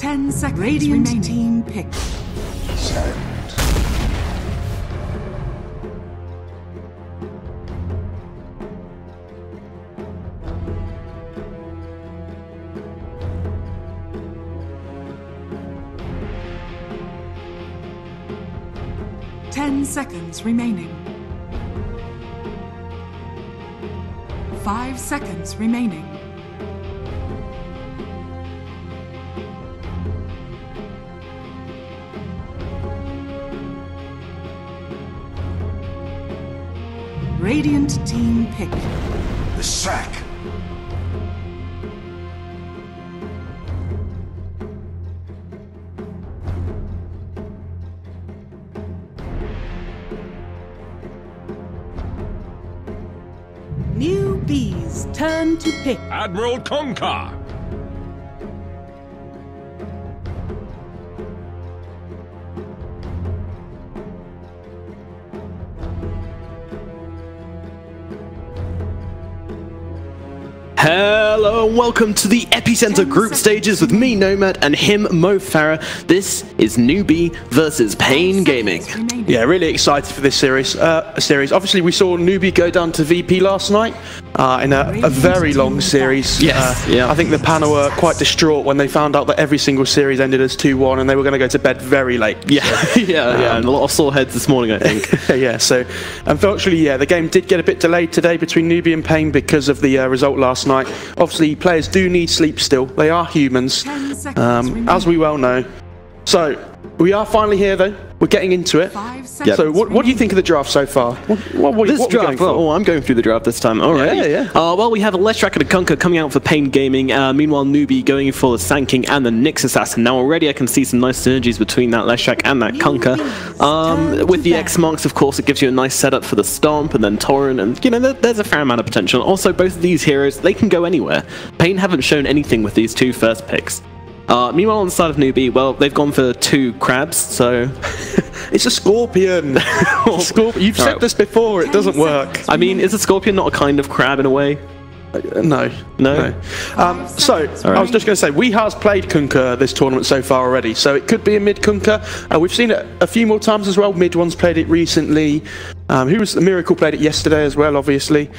10 seconds. Radiant remaining. Team pick. Send. 10 seconds remaining. 5 seconds remaining. Radiant team pick. The sack. Newbee's turn to pick. Admiral Concar. Hello and welcome to the Epicenter group stages with me, Nomad, and him, Mo Farah. This is Newbee versus Pain Gaming. Yeah, really excited for this series. Obviously, we saw Newbee go down to VP last night in a very long series. Yes, yeah. I think the panel were quite distraught when they found out that every single series ended as 2-1 and they were going to go to bed very late. Yeah, so, yeah, and a lot of sore heads this morning, I think. Yeah, so unfortunately, yeah, the game did get a bit delayed today between Newbee and Pain because of the result last night. Obviously, players do need sleep still. They are humans, as we well know. So, we are finally here, though. We're getting into it. Yep. So, what do you think of the draft so far? This draft, I'm going through the draft this time. All right. Yeah. Well, we have a Leshrac and a Kunkka coming out for Pain Gaming. Meanwhile, Newbee going for the Sand King and the Nyx Assassin. Now, already I can see some nice synergies between that Leshrac and that Kunkka. With the X-Marks, of course, it gives you a nice setup for the Stomp and then Torrent, and, you know, there's a fair amount of potential. Also, both of these heroes, they can go anywhere. Pain haven't shown anything with these two first picks. Meanwhile, on the side of Newbee, well, they've gone for 2 crabs, so... It's a Scorpion! You've said this before, it doesn't work. I mean, is a Scorpion not a kind of crab in a way? No. I was just going to say, We has played Kunkka this tournament so far already, so it could be a mid Kunkka. We've seen it a few more times as well. Mid one's played it recently. Miracle played it yesterday as well, obviously.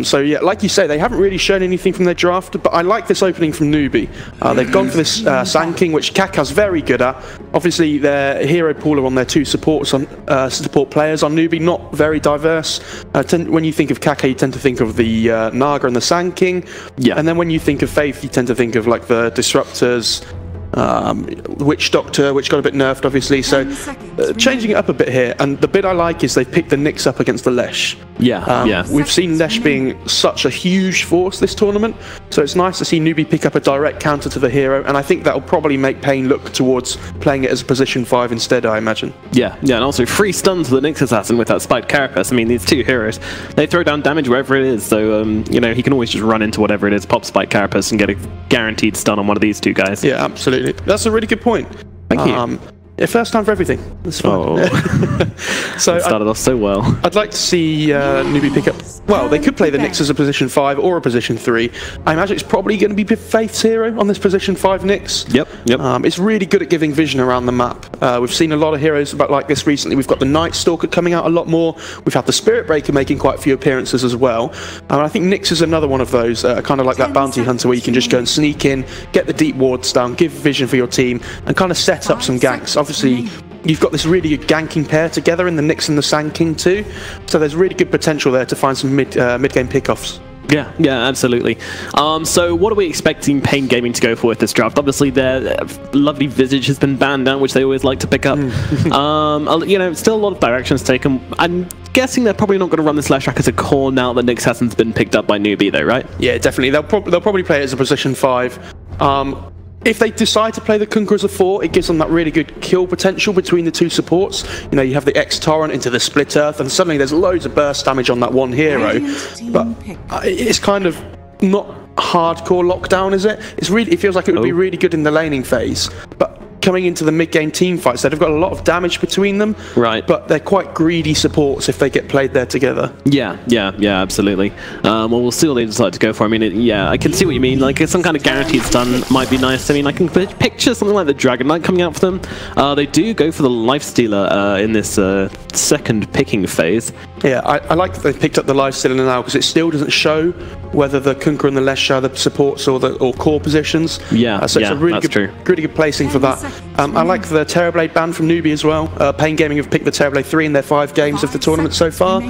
So yeah, like you say, they haven't really shown anything from their draft, but I like this opening from Newbee. They've gone for this Sand King, which Kaka's very good at. Obviously, their hero pool are on their 2 support players on Newbee, not very diverse. When you think of Kaka, you tend to think of the Naga and the Sand King. Yeah. And then when you think of Faith, you tend to think of like the Disruptors, Witch Doctor, which got a bit nerfed, obviously. So changing it up a bit here, and the bit I like is they've picked the Nyx up against the Lesh. We've seen Lesh being such a huge force this tournament, so it's nice to see Newbee pick up a direct counter to the hero, and I think that'll probably make Pain look towards playing it as a position 5 instead, I imagine. Yeah, and also free stun to the Nyx Assassin with that spiked carapace. I mean, these two heroes, they throw down damage wherever it is, so you know, he can always just run into whatever it is, pop spiked carapace, and get a guaranteed stun on one of these two guys. Yeah, absolutely. That's a really good point. Thank you. Yeah, first time for everything. That's fine. Oh. So it started off so well. I'd like to see Newbee pick up... Well, they could play the Nyx as a position 5 or a position 3. I imagine it's probably going to be Faith's hero on this position 5 Nyx. Yep. It's really good at giving vision around the map. We've seen a lot of heroes like this recently. We've got the Night Stalker coming out a lot more. We've had the Spirit Breaker making quite a few appearances as well. And I think Nyx is another one of those, kind of like that bounty hunter where you can just go and sneak in, get the deep wards down, give vision for your team, and kind of set up some ganks. Obviously, you've got this really good ganking pair together in the Nyx and the Sand King too, so there's really good potential there to find some mid-game pickoffs. Yeah, absolutely. So what are we expecting Pain Gaming to go for with this draft? Obviously their lovely Visage has been banned out, which they always like to pick up. You know, still a lot of directions taken. I'm guessing they're probably not going to run this Leshrac as a core now that Nyx hasn't been picked up by Newbee though, right? Yeah, definitely. They'll probably play it as a position 5. If they decide to play the Kunkka as a 4, it gives them that really good kill potential between the 2 supports. You know, you have the X-Torrent into the Split Earth, and suddenly there's loads of burst damage on that one hero. But it's kind of not hardcore lockdown, is it? It feels like it would be really good in the laning phase. But coming into the mid-game team fights, they've got a lot of damage between them. Right. But they're quite greedy supports if they get played there together. Yeah, absolutely. Well, we'll see what they decide to go for. I mean, yeah, I can see what you mean. Like, some kind of guaranteed stun might be nice. I mean, I can picture something like the Dragon Knight coming out for them. They do go for the Lifestealer in this second picking phase. Yeah, I like that they picked up the Lifestealer now, because it still doesn't show whether the Kunkka and the Lesha are the supports or core positions. Yeah, so it's a really good placing for that. I like the Terrorblade ban from Newbee as well. Pain Gaming have picked the Terrorblade 3 in their 5 games of the tournament so far.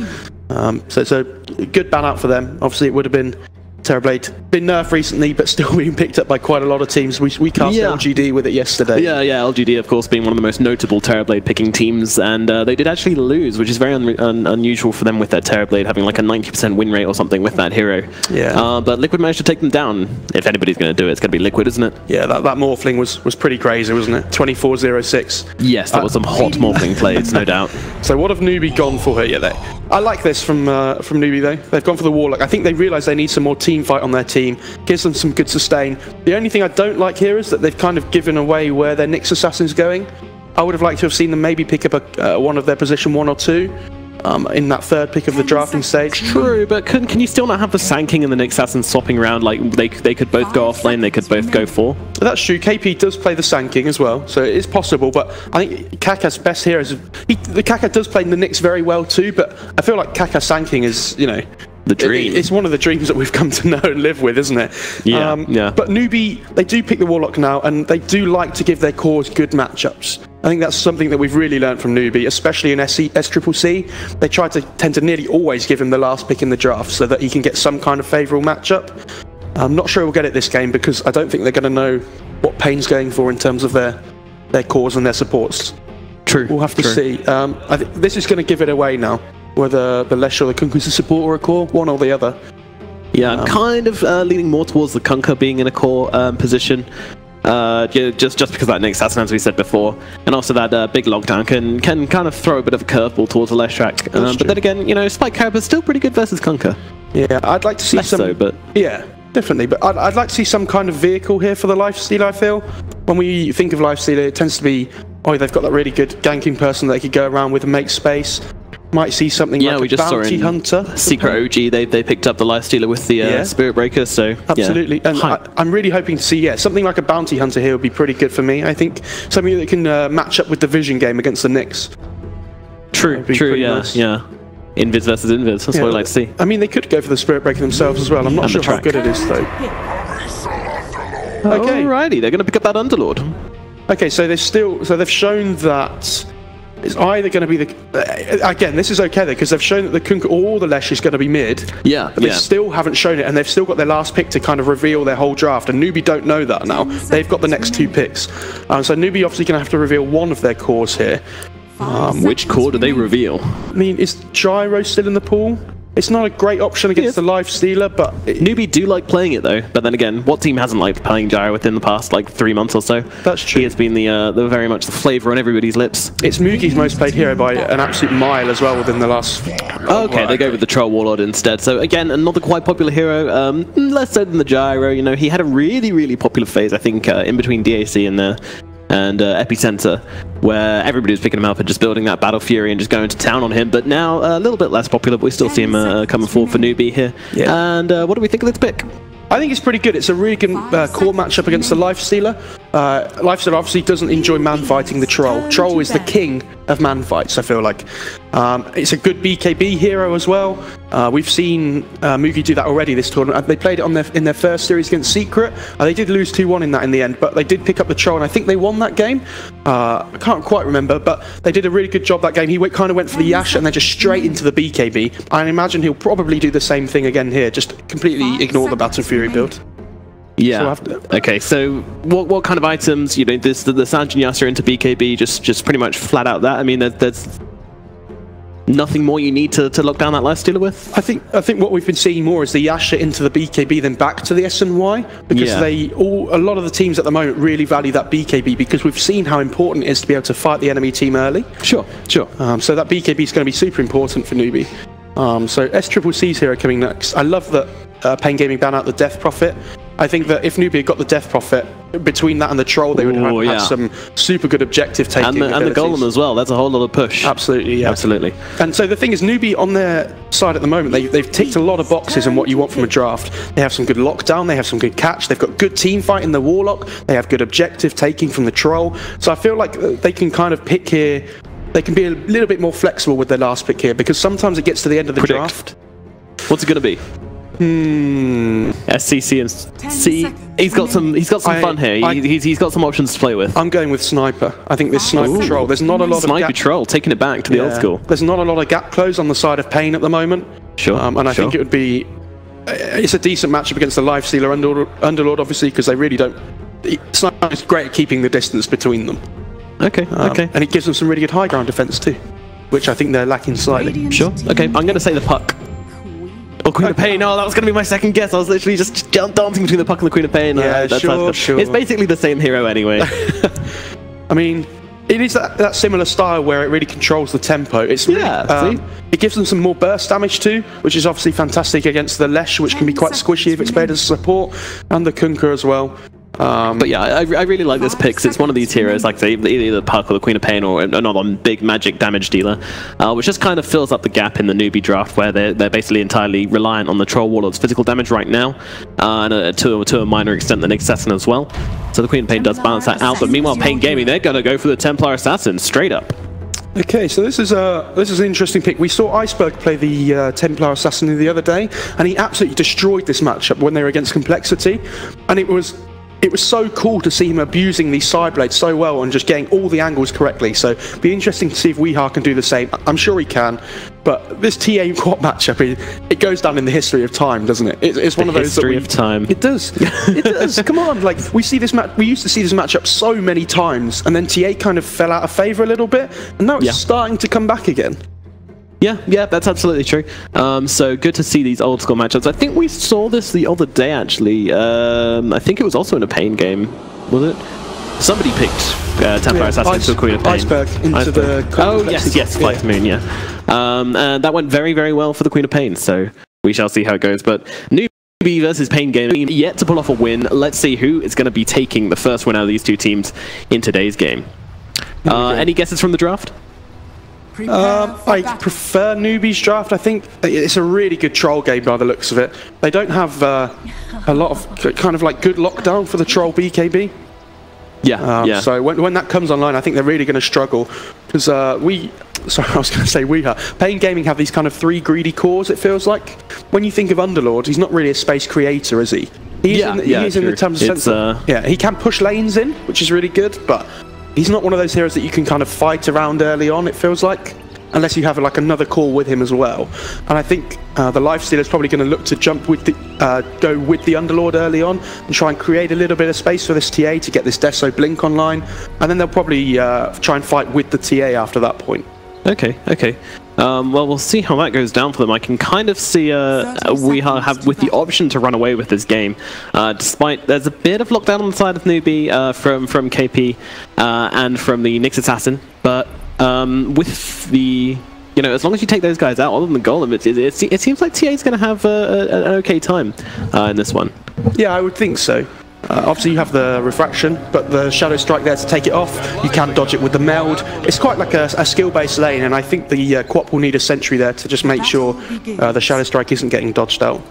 So it's a good ban out for them. Obviously, it would have been Terrorblade been nerfed recently, but still being picked up by quite a lot of teams. We cast LGD with it yesterday. Yeah, LGD, of course, being one of the most notable Terrorblade picking teams, and they did actually lose, which is very unusual for them with their Terrorblade having like a 90% win rate or something with that hero. Yeah. But Liquid managed to take them down. If anybody's going to do it, it's going to be Liquid, isn't it? Yeah, that morphling was pretty crazy, wasn't it? 24-0-6. Yes, that was some hot morphling plays, no doubt. So what have Newbee gone for here? Yeah, I like this from Newbee though. They've gone for the Warlock. I think they realise they need some more team fight on their team. Gives them some good sustain. The only thing I don't like here is that they've kind of given away where their Nyx Assassin's going. I would have liked to have seen them maybe pick up one of their position 1 or 2 in that third pick of the drafting stage. True, but can you still not have the Sanking and the Nyx Assassin swapping around? Like they could both go off lane, they could both go 4. That's true. KP does play the Sanking as well, so it is possible. But I think Kaka's best heroes. The Kaka does play the Nyx very well too, but I feel like Kaka Sanking is, you know, the dream. It's one of the dreams that we've come to know and live with, isn't it? Yeah, But Newbee, they do pick the Warlock now, and they do like to give their cores good matchups. I think that's something that we've really learned from Newbee, especially in SCCC. They tend to nearly always give him the last pick in the draft so that he can get some kind of favourable matchup. I'm not sure we'll get it this game, because I don't think they're going to know what Pain's going for in terms of their cores and their supports. True. We'll have to see. I think this is going to give it away now, whether the Lesha or the Kunkka's a support or a core, one or the other. Yeah, I'm kind of leaning more towards the Kunkka being in a core position. Just because that Nyx Assassin, as we said before, and also that big lockdown can kind of throw a bit of a curveball towards the Leshrac. But then again, you know, Spike Carib is still pretty good versus Kunkka. Yeah, I'd like to see Less so, but yeah, definitely. But I'd like to see some kind of vehicle here for the Lifestealer. I feel when we think of Lifestealer, it tends to be, oh, they've got that really good ganking person that they could go around with and make space. Might see something like a Bounty Hunter. Secret OG, they picked up the Lifestealer with the Spirit Breaker, so absolutely. And I'm really hoping to see something like a Bounty Hunter here would be pretty good for me. I think something that can match up with the Vision game against the Nyx. True, nice. Yeah. Invis versus Invis, that's what I like to see. I mean, they could go for the Spirit Breaker themselves as well. I'm not sure how good it is though. Okay. Alrighty, they're going to pick up that Underlord. Okay, so they've shown that it's either going to be the... again, this is okay though, because they've shown that the Kunkka or the Lesh is going to be mid. Yeah, but they still haven't shown it, and they've still got their last pick to kind of reveal their whole draft, and Newbee don't know that now. They've got the next 2 picks. So Newbee obviously going to have to reveal one of their cores here. Which core do they reveal? I mean, is Gyro still in the pool? It's not a great option against the Lifestealer, but... Newbee do like playing it, though. But then again, what team hasn't liked playing Gyro within the past, like, 3 months or so? That's true. He has been the very much the flavour on everybody's lips. It's Mugi's most played hero by an absolute mile as well within the last... Okay, they go with the Troll Warlord instead. So, again, another quite popular hero. Less so than the Gyro. You know, he had a really, really popular phase, I think, in between DAC and Epicenter, where everybody was picking him up and just building that Battle Fury and just going to town on him. But now a little bit less popular, but we still see him coming forward for Newbee here. Yeah. And what do we think of this pick? I think it's pretty good. It's a really good core matchup against the Lifestealer. Lifestealer obviously doesn't enjoy man-fighting the Troll. Troll is the king of man-fights, I feel like. It's a good BKB hero as well. We've seen Mugi do that already this tournament. They played it in their first series against Secret. They did lose 2-1 in that in the end, but they did pick up the Troll, and I think they won that game. I can't quite remember, but they did a really good job that game. He kind of went for the Yash and then just straight into the BKB. I imagine he'll probably do the same thing again here, just completely ignore the Battle Fury build. Yeah. Okay. So, what kind of items? You know, the Sanjin Yasuo into BKB, just pretty much flat out that. I mean, there's nothing more you need to lock down that Lifestealer with. I think what we've been seeing more is the Yasha into the BKB, then back to the SNY, because a lot of the teams at the moment really value that BKB, because we've seen how important it is to be able to fight the enemy team early. Sure. So that BKB is going to be super important for Newbee. So SCCC's hero coming next. I love that Pain Gaming ban out the Death Prophet. I think that if Newbee had got the Death Prophet, between that and the troll, they would have some super good objective taking and the golem as well. That's a whole lot of push. Absolutely, yeah. Absolutely. And so the thing is, Newbee on their side at the moment, they've ticked a lot of boxes and what you want from a draft. They have some good lockdown, they have some good catch, they've got good team fight in the warlock, they have good objective taking from the troll. So I feel like they can kind of pick here. They can be a little bit more flexible with their last pick here, because sometimes it gets to the end of the draft. What's it going to be? SCC and C. He's got some fun here. He's got some options to play with. I'm going with sniper. I think this sniper troll. There's not a lot of sniper troll taking it back to the old school. There's not a lot of gap close on the side of Pain at the moment. Sure. And I think it would be. It's a decent matchup against the Lifestealer Underlord, obviously, because they really don't. Sniper is great at keeping the distance between them. Okay. Okay. And it gives them some really good high ground defense too, which I think they're lacking slightly. Sure. Okay. I'm going to say the puck. Or Queen of Pain. Oh, that was going to be my second guess. I was literally just dancing between the puck and the Queen of Pain. Yeah, sure. It's basically the same hero anyway. I mean, it is that similar style where it really controls the tempo. It's really, it gives them some more burst damage too, which is obviously fantastic against the Lesh, which can be quite squishy if it's played as support, and the Kunkka as well. But yeah, I really like this pick, 'cause it's one of these heroes, like say, either the Puck or the Queen of Pain or another big magic damage dealer, which just kind of fills up the gap in the newbie draft where they're basically entirely reliant on the Troll Warlord's physical damage right now, and to a minor extent the Nyx Assassin as well. So the Queen of Pain does balance that out, but meanwhile Pain Gaming, they're going to go for the Templar Assassin straight up. Okay, so this is an interesting pick. We saw Iceberg play the Templar Assassin the other day, and he absolutely destroyed this matchup when they were against Complexity, and it was so cool to see him abusing these side blades so well and just getting all the angles correctly. So it'll be interesting to see if Weeha can do the same. I'm sure he can, but this TA quad matchup, it goes down in the history of time, doesn't it? It's one of those history of time. It does. It does. Come on, like we used to see this matchup so many times, and then TA kind of fell out of favor a little bit, and now it's starting to come back again. Yeah, that's absolutely true. So good to see these old school matchups. I think we saw this the other day, actually. I think it was also in a Pain game, was it? Somebody picked Templar Assassin to a Queen of Pain. Iceberg into the... Oh, yes, Flight to Moon, yeah. And that went very, very well for the Queen of Pain, so we shall see how it goes. But Newbee versus Pain Gaming, yet to pull off a win. Let's see who is going to be taking the first win out of these two teams in today's game. Any guesses from the draft? I prefer Newbee's draft. I think it's a really good troll game by the looks of it. They don't have a lot of kind of like good lockdown for the troll BKB. Yeah. So when that comes online, I think they're really going to struggle because sorry, I was going to say Pain Gaming have these kind of 3 greedy cores. It feels like when you think of Underlord, he's not really a space creator, is he? He's in the terms of sense. He can push lanes in, which is really good, but he's not one of those heroes that you can kind of fight around early on, it feels like, unless you have like another core with him as well. And I think the Lifestealer is probably going to look to jump with go with the Underlord early on and try and create a little bit of space for this TA to get this Deso Blink online, and then they'll probably try and fight with the TA after that point. Okay. Well, we'll see how that goes down for them. I can kind of see we have with the option to run away with this game, despite there's a bit of lockdown on the side of Newbee from KP and from the Nyx Assassin, but with the as long as you take those guys out, other than the Golem, it seems like TA is going to have an okay time in this one. Yeah, I would think so. Obviously you have the refraction, but the Shadow Strike there to take it off. You can dodge it with the meld. It's quite like a skill-based lane, and I think the Quap will need a sentry there to just make sure the Shadow Strike isn't getting dodged out.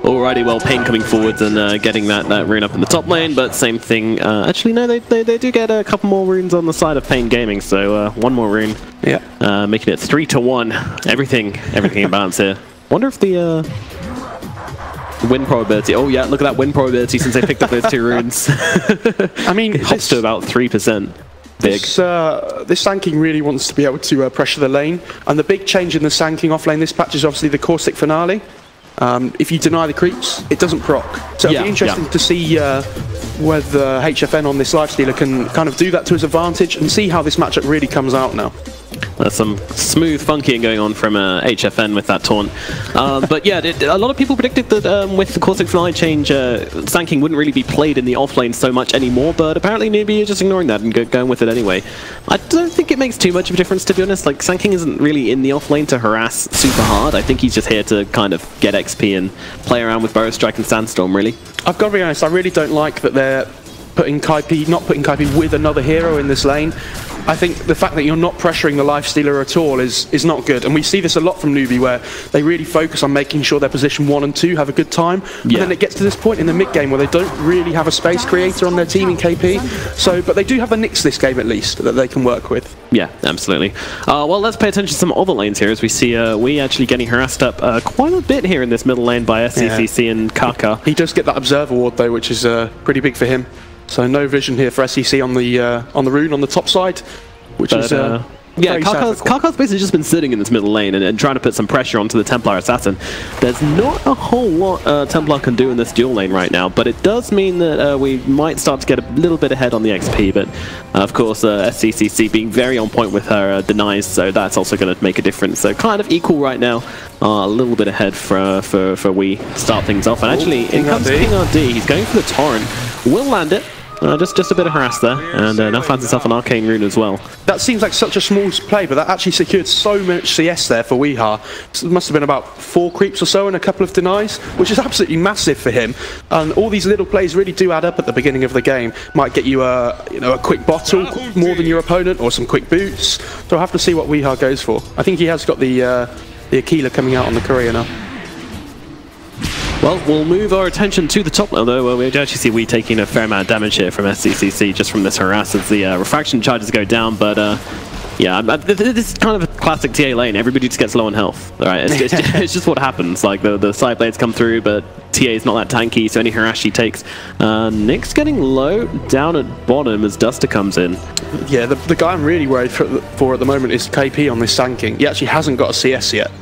Alrighty, well, Pain coming forwards and getting that rune up in the top lane, but same thing. Actually, no, they do get a couple more runes on the side of Pain Gaming, so one more rune. Yeah. Making it 3-1. Everything in balance here. Wonder if the win probability. Oh yeah, look at that win probability since they picked up those 2 runes. I mean, it hops to about 3%. Big. This Sanking really wants to be able to pressure the lane, and the big change in the Sanking off lane this patch is obviously the Caustic Finale. If you deny the creeps, it doesn't proc. So it'll be interesting to see whether HFN on this Lifestealer can kind of do that to his advantage and see how this matchup really comes out now. There's some smooth funkying going on from HFN with that taunt. But yeah, a lot of people predicted that with the Caustic Finale change, Sanking wouldn't really be played in the offlane so much anymore, but apparently Newbee is just ignoring that and going with it anyway. I don't think it makes too much of a difference, to be honest. Like, Sanking isn't really in the offlane to harass super hard. I think he's just here to kind of get XP and play around with Burrow Strike and Sandstorm, really. I've got to be honest, I really don't like that putting Kaipi, not putting Kaipi with another hero in this lane. I think the fact that you're not pressuring the lifestealer at all is not good, and we see this a lot from Newbee, where they really focus on making sure their position 1 and 2 have a good time, and then it gets to this point in the mid game where they don't really have a space creator on their team in KP. So, but they do have the Nyx this game at least that they can work with. Yeah, absolutely. Well, let's pay attention to some other lanes here, as we see we actually getting harassed up quite a bit here in this middle lane by SCCC and Kaka. He does get that Observer ward though, which is pretty big for him. So no vision here for SEC on the rune on the top side, which is yeah. Kaka's basically just been sitting in this middle lane and trying to put some pressure onto the Templar Assassin. There's not a whole lot Templar can do in this dual lane right now, but it does mean that we might start to get a little bit ahead on the XP. But of course, SCCC being very on point with her denies, so that's also going to make a difference. So kind of equal right now, a little bit ahead for we start things off. And actually, in comes King RD. He's going for the Torrent. Will land it. Just a bit of harass there, and now finds himself an Arcane Rune as well. That seems like such a small play, but that actually secured so much CS there for Weeha. So it must have been about 4 creeps or so and a couple of denies, which is absolutely massive for him. And all these little plays really do add up at the beginning of the game. Might get you a quick bottle more than your opponent, or some quick boots. So we'll have to see what Weeha goes for. I think he has got the Aquila coming out on the courier now. Well, we'll move our attention to the top, although we actually see we taking a fair amount of damage here from SCCC just from this harass as the refraction charges go down, but yeah, this is kind of a classic TA lane. Everybody just gets low on health, right? It's just what happens. Like the side blades come through, but TA is not that tanky, so any harass she takes. Nick's getting low down at bottom as Duster comes in. Yeah, the guy I'm really worried for at the moment is KP on this tanking. He actually hasn't got a CS yet.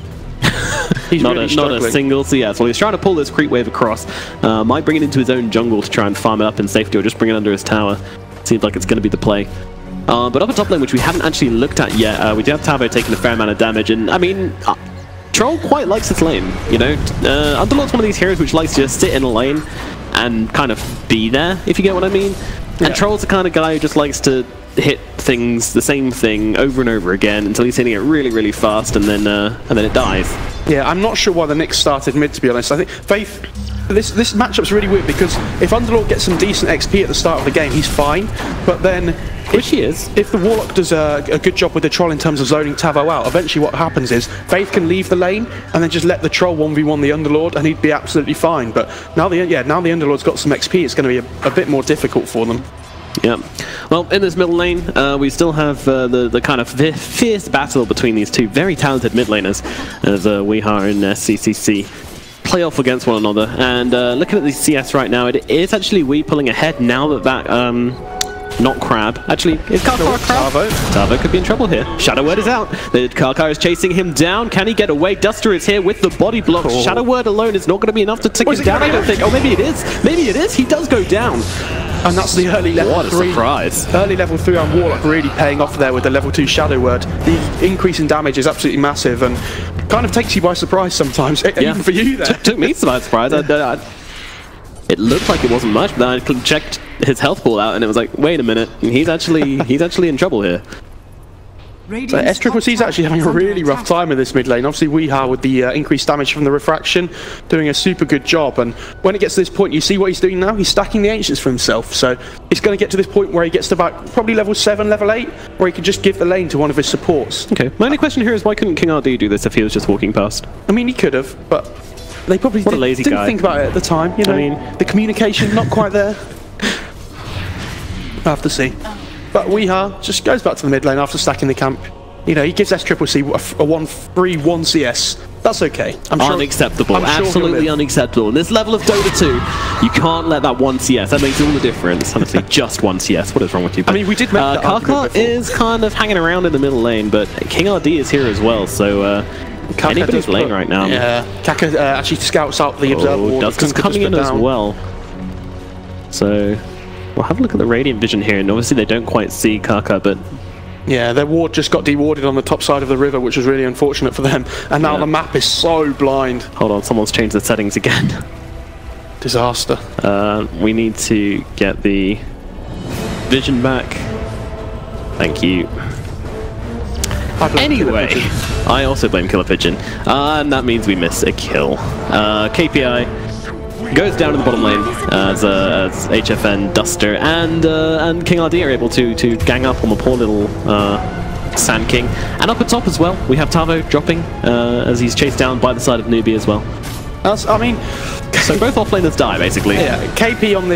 He's not a single CS. Well, he's trying to pull this creep wave across. Might bring it into his own jungle to try and farm it up in safety, or just bring it under his tower. Seems like it's going to be the play. But up at top lane, which we haven't actually looked at yet, we do have Tavo taking a fair amount of damage, and I mean, Troll quite likes this lane. You know, Underlord's one of these heroes which likes to just sit in a lane and kind of be there, if you get what I mean. Yeah. And Troll's the kind of guy who just likes to hit things, the same thing, over and over again until he's hitting it really, really fast, and then it dies. Yeah, I'm not sure why the Nyx started mid, to be honest. I think Faith, this matchup's really weird, because if Underlord gets some decent XP at the start of the game, he's fine, but then which he is. If the Warlock does a good job with the Troll in terms of zoning Tavo out, eventually what happens is Faith can leave the lane and then just let the Troll 1v1 the Underlord, and he'd be absolutely fine. But now the Underlord's got some XP, it's going to be a bit more difficult for them. Yeah. Well, in this middle lane, we still have the kind of fierce battle between these two very talented mid laners, as Weeha and SCCC play off against one another. And looking at the CS right now, it is actually we pulling ahead now that not Crab. Actually, is Karkar a Crab? Tavo could be in trouble here. Shadow Word is out. The Karkar is chasing him down. Can he get away? Duster is here with the body block. Shadow Word alone is not going to be enough to take him down, I don't think. Oh, maybe it is. Maybe it is. He does go down. And that's the early level 3. What a surprise. Early level 3 on Warlock really paying off there with the level 2 Shadow Word. The increase in damage is absolutely massive and kind of takes you by surprise sometimes, even for you there. Took me by surprise. It looked like it wasn't much, but then I checked his health pool out and it was like, wait a minute, he's actually in trouble here. So SCCC's actually having a really rough time in this mid lane. Obviously Weeha with the increased damage from the refraction, doing a super good job, and when it gets to this point, you see what he's doing now? He's stacking the Ancients for himself, so it's going to get to this point where he gets to about probably level 7, level 8, where he could just give the lane to one of his supports. Okay, my only question here is why couldn't King RD do this if he was just walking past? I mean, he could have, but they probably didn't think about it at the time, you know? I mean, the communication not quite there. We'll have to see. But Weeha just goes back to the mid lane after stacking the camp. You know, he gives SCCC a 1-3-1 CS. That's okay. I'm sure, unacceptable. Absolutely unacceptable. In this level of Dota 2, you can't let that 1 CS. That makes all the difference. Honestly, just 1 CS. What is wrong with you? I mean, we did make that Karkar is kind of hanging around in the middle lane, but King RD is here as well, so anybody's lane right now. Yeah, Kaka actually scouts out the observer ward. Duster's coming in as well. So we'll have a look at the Radiant Vision here, and obviously they don't quite see Kaka, but yeah, their ward just got dewarded on the top side of the river, which was really unfortunate for them. And now the map is so blind. Hold on, someone's changed the settings again. Disaster. We need to get the vision back. Thank you. Anyway, I also blame Killer Pigeon. And that means we miss a kill. KPI goes down in the bottom lane as HFN, Duster, and King RD are able to gang up on the poor little Sand King. And up at top as well, we have Tavo dropping as he's chased down by the side of Newbee as well. I mean, so both offlaners die basically. Yeah, KP on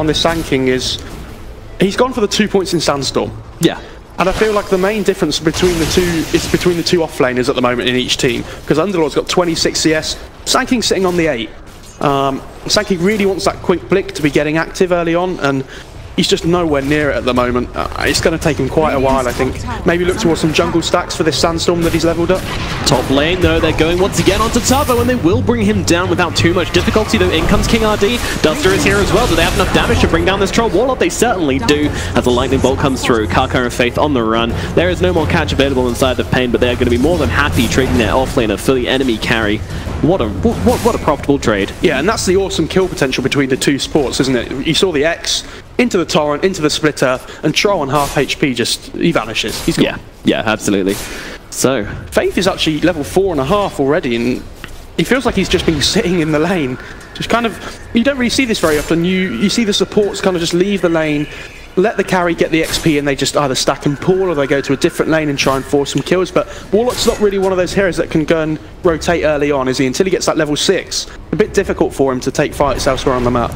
this Sand King he's gone for the 2 points in Sandstorm. Yeah. And I feel like the main difference between the two offlaners at the moment in each team, because Underlord's got 26 CS, Sand King's sitting on the 8. Sand King really wants that quick blick to be getting active early on, and he's just nowhere near it at the moment. It's going to take him quite a while, I think. Maybe look towards some jungle stacks for this Sandstorm that he's leveled up. Top lane, though, they're going once again onto Tavo, and they will bring him down without too much difficulty, though. In comes King RD. Duster is here as well. Do they have enough damage to bring down this troll Warlock? They certainly do, as the lightning bolt comes through. Kaka and Faith on the run. There is no more catch available inside of Pain, but they are going to be more than happy trading their offlaner for the enemy carry. What a profitable trade. Yeah, and that's the awesome kill potential between the two sports, isn't it? You saw the X into the Torrent, into the Split Earth, and Troll on half HP he vanishes. He's gone. Yeah, absolutely. So Faith is actually level 4.5 already, and he feels like he's just been sitting in the lane. Just kind of, you don't really see this very often. You see the supports kind of just leave the lane, let the carry get the XP, and they just either stack and pull, or they go to a different lane and try and force some kills. But Warlock's not really one of those heroes that can go and rotate early on, is he? Until he gets that level 6. A bit difficult for him to take fights elsewhere on the map.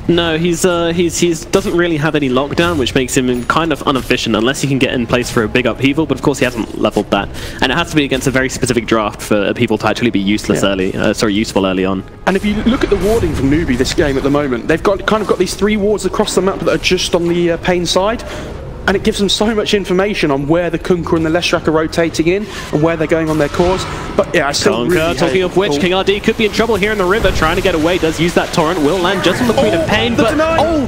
No, he's doesn't really have any lockdown, which makes him kind of inefficient unless he can get in place for a big upheaval. But of course, he hasn't leveled that, and it has to be against a very specific draft for people to actually be useful early on. And if you look at the warding from Newbee this game at the moment, they've kind of got these 3 wards across the map that are just on the Pain side. And it gives them so much information on where the Kunkka and the Leshrac are rotating in and where they're going on their cores. But yeah, I still really talking of which, King RD could be in trouble here in the river, trying to get away, does use that torrent, will land just on the Queen of Pain, but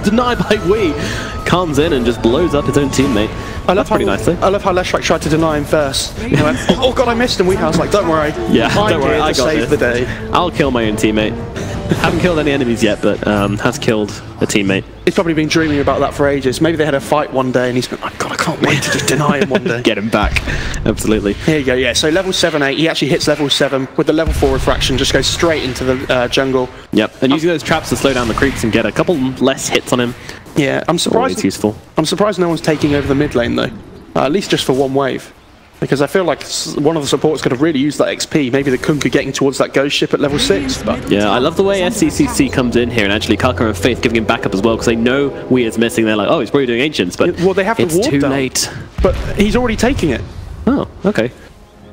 denied by Wee. Comes in and just blows up his own teammate. I love how Leshrac tried to deny him first. He went, oh god, I missed him. I was like, don't worry. Yeah, don't worry, I got save the day. I'll kill my own teammate. Haven't killed any enemies yet, but has killed a teammate. He's probably been dreaming about that for ages. Maybe they had a fight one day and he's been like, God, I can't wait to just deny him one day. Get him back. Absolutely. Here you go, yeah. So level 7-8, he actually hits level 7 with the level 4 refraction, just goes straight into the jungle. Yep, and using those traps to slow down the creeps and get a couple less hits on him. Yeah, I'm surprised. Always useful. I'm surprised no one's taking over the mid lane though. At least just for one wave. Because I feel like one of the supports could have really used that XP. Maybe the Kunkka getting towards that ghost ship at level 6. But yeah, I love the way SCCC comes in here, and actually Kaka and Faith giving him backup as well, because they know Weir's missing. They're like, oh, he's probably doing Ancients, but well, they have it's to ward too down. late. But he's already taking it. Oh, okay.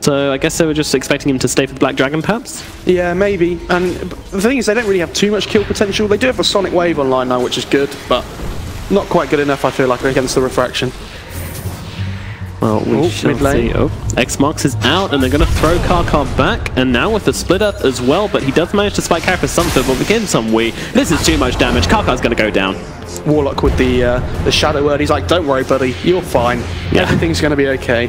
So I guess they were just expecting him to stay for the Black Dragon, perhaps? Yeah, maybe. And the thing is, they don't really have too much kill potential. They do have a Sonic Wave online now, which is good, but not quite good enough, I feel like, against the refraction. Well, we shall see. Oh, X-Marks is out, and they're going to throw Kaka back, and now with the Split Earth as well, but he does manage to spike carry for something, but again, some Wii. This is too much damage. Kaka's going to go down. Warlock with the Shadow Word. He's like, don't worry, buddy. You're fine. Yeah. Everything's going to be okay.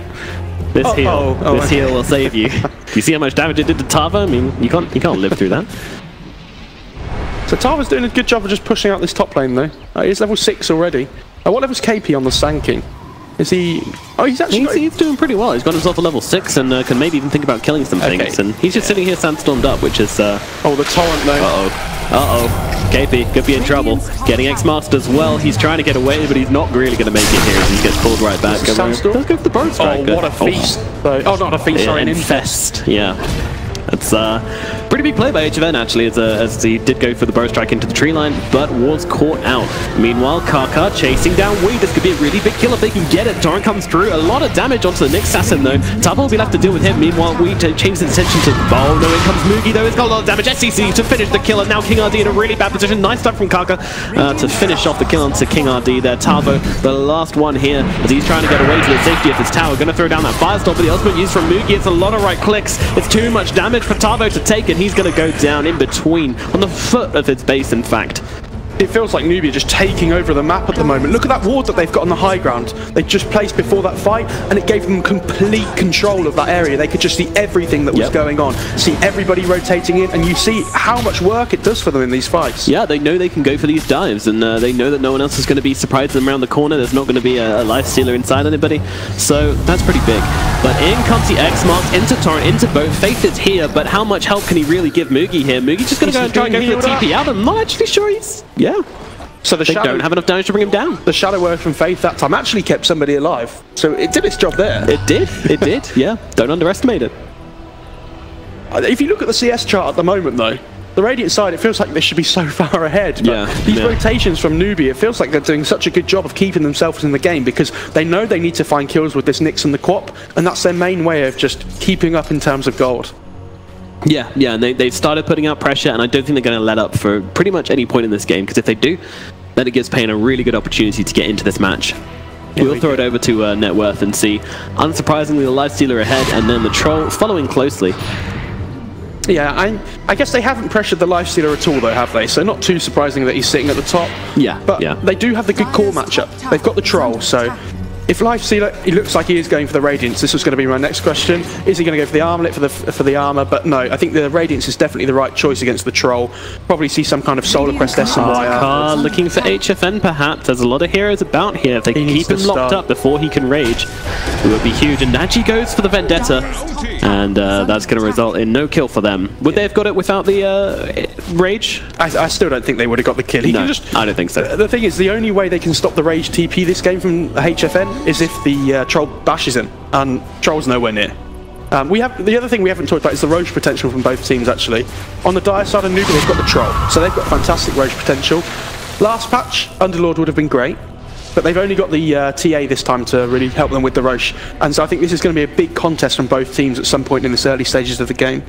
This heal will save you. Do you see how much damage it did to Tavo? I mean, you can't live through that. So Tava's doing a good job of just pushing out this top lane, though. He's level 6 already. What level's KP on the Sand King? Is he... Oh, he's doing pretty well. He's got himself a level 6 and can maybe even think about killing some things. And he's just sitting here sandstormed up, which is... Oh, the torrent, though. Uh-oh. KP could be in trouble. Getting X-Masked as well. He's trying to get away, but he's not really going to make it here. He gets pulled right back. Let's go for the Burn Strike. Oh, what a feast. Oh, not a feast, sorry, an infest. Yeah. It's pretty big play by HFN actually, as he did go for the Burn Strike into the tree line, but was caught out. Meanwhile, Kaka chasing down Wee. This could be a really big kill if they can get it. Torrent comes through. A lot of damage onto the Nyx Assassin though. Tavo will be left to deal with him. Meanwhile, Wee changes his attention to... Oh no, in comes Mugi though. He's got a lot of damage. SCC to finish the kill, and now King RD in a really bad position. Nice stuff from Kaka to finish off the kill onto King RD there. Tavo, the last one here, as he's trying to get away to the safety of his tower. Going to throw down that Firestorm, but the ultimate use from Mugi, it's a lot of right clicks. It's too much damage for Tavo to take, and he's going to go down in between, on the foot of its base, in fact. It feels like Newbee are just taking over the map at the moment. Look at that ward that they've got on the high ground. They just placed before that fight, and it gave them complete control of that area. They could just see everything that was going on, see everybody rotating in, and you see how much work it does for them in these fights. Yeah, they know they can go for these dives, and they know that no one else is going to be surprising them around the corner. There's not going to be a life stealer inside anybody, so that's pretty big. But in comes the X-Marks, into Torrent, into both. Faith is here, but how much help can he really give Moogie here? Moogie's just going to go and try and go for the TP out. I'm not actually sure he's... Yeah. So they don't have enough damage to bring him down. The Shadow Word from Faith that time actually kept somebody alive. So it did its job there. It did, yeah. Don't underestimate it. If you look at the CS chart at the moment, though, the Radiant side, it feels like they should be so far ahead. But these rotations from Newbee, it feels like they're doing such a good job of keeping themselves in the game because they know they need to find kills with this Nyx and the Quap, and that's their main way of just keeping up in terms of gold. Yeah, and they've started putting out pressure, and I don't think they're going to let up for pretty much any point in this game, because if they do, then it gives Pain a really good opportunity to get into this match. We'll throw it over to Net Worth and see, unsurprisingly, the Lifestealer ahead, and then the Troll following closely. Yeah, I guess they haven't pressured the Lifestealer at all, though, have they? So not too surprising that he's sitting at the top. But they do have the good core matchup. They've got the Troll, so... If Lifestealer, he looks like he is going for the Radiance. This was going to be my next question. Is he going to go for the Armlet for the armor? But no, I think the Radiance is definitely the right choice against the Troll. Probably see some kind of Solar Crest SMY. Looking for HFN perhaps. There's a lot of heroes about here. If they can keep him locked up before he can rage, it would be huge. And Naji goes for the Vendetta, and that's going to result in no kill for them. Would they have got it without the rage? I still don't think they would have got the kill. I don't think so. The thing is, the only way they can stop the rage TP this game from HFN is if the Troll bashes him, and Troll's nowhere near. The other thing we haven't talked about is the Roche potential from both teams, actually. On the Dire side of Newbee, they've got the Troll, so they've got fantastic Roche potential. Last patch, Underlord would have been great, but they've only got the TA this time to really help them with the Roche, and so I think this is going to be a big contest from both teams at some point in this early stages of the game.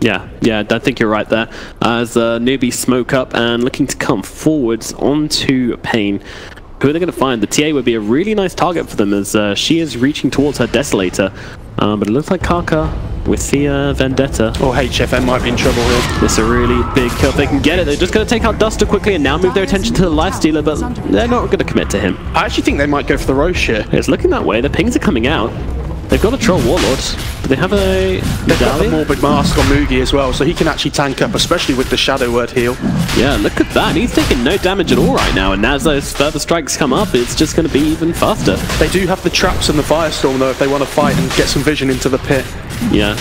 Yeah, I think you're right there. As Newbee smoke up and looking to come forwards onto Pain. Who are they going to find? The TA would be a really nice target for them as she is reaching towards her Desolator. But it looks like Kaka with the Vendetta. Or HFN might be in trouble here. This is a really big kill. If they can get it, they're just going to take out Duster quickly and now move their attention to the Lifestealer, but they're not going to commit to him. I actually think they might go for the Roche here. It's looking that way. The pings are coming out. They've got a Troll Warlord, but they have a Medallion. They've got the Morbid Mask on Moogie as well, so he can actually tank up, especially with the Shadow Word heal. Yeah, look at that. He's taking no damage at all right now, and as those further strikes come up, it's just going to be even faster. They do have the traps and the Firestorm, though, if they want to fight and get some vision into the pit. Yeah.